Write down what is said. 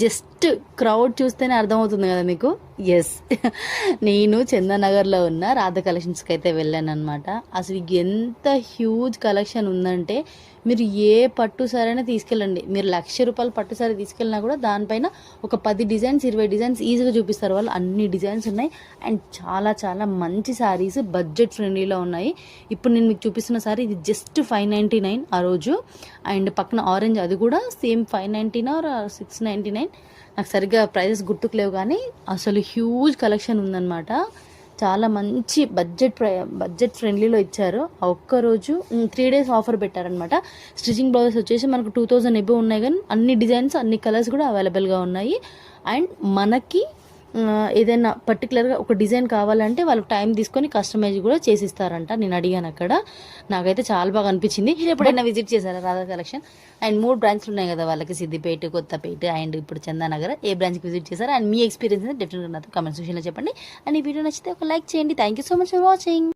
Just crowd చూస్తేనే అర్థమవుతుంది కదా మీకు. ఎస్, నేను చందానగర్లో ఉన్న రాధా కలెక్షన్స్కి అయితే వెళ్ళాను అనమాట. అసలు ఎంత హ్యూజ్ కలెక్షన్ ఉందంటే మీరు ఏ పట్టు సారైనా తీసుకెళ్ళండి. మీరు ₹1,00,000 పట్టు సారీ తీసుకెళ్ళినా కూడా దానిపైన ఒక 10 డిజైన్స్ 20 డిజైన్స్ ఈజీగా చూపిస్తారు వాళ్ళు. అన్ని డిజైన్స్ ఉన్నాయి అండ్ చాలా చాలా మంచి శారీస్ బడ్జెట్ ఫ్రెండ్లీలో ఉన్నాయి. ఇప్పుడు నేను మీకు చూపిస్తున్న సారీ ఇది జస్ట్ 599 ఆ రోజు. అండ్ పక్కన ఆరెంజ్ అది కూడా సేమ్ 599 ఆర్ 699, నాకు సరిగ్గా ప్రైజెస్ గుర్తుకులేవు కానీ అసలు హ్యూజ్ కలెక్షన్ ఉందన్నమాట. చాలా మంచి బడ్జెట్ ఫ్రెండ్లీలో ఇచ్చారు. ఆ ఒక్కరోజు 3 days ఆఫర్ పెట్టారనమాట. స్టిచింగ్ బ్లౌజెస్ వచ్చేసి మనకు 2000 ఎబో ఉన్నాయి కానీ అన్ని డిజైన్స్ అన్ని కలర్స్ కూడా అవైలబుల్గా ఉన్నాయి. అండ్ మనకి ఏదైనా పర్టికులర్గా ఒక డిజైన్ కావాలంటే వాళ్ళకి టైం తీసుకొని కస్టమైజ్ కూడా చేసిస్తారంట. నేను అడిగాను అక్కడ, నాకైతే చాలా బాగా అనిపించింది. మీరు ఎప్పుడైనా విజిట్ చేశారా రాధా కలెక్షన్? అండ్ 3 బ్రాంచ్లు ఉన్నాయి కదా వాళ్ళకి, సిద్దిపేట, కొత్తపేట అండ్ ఇప్పుడు చందానగర్. ఏ బ్రాంచ్కి విజిట్ చేశారా అండ్ మీ ఎక్స్పీరియన్స్ డెఫినెట్గా నాతో కామెంట్ సెక్షన్లో చెప్పండి. అండ్ ఈ వీడియో నచ్చితే ఒక లైక్ చేయండి. Thank you so much for watching.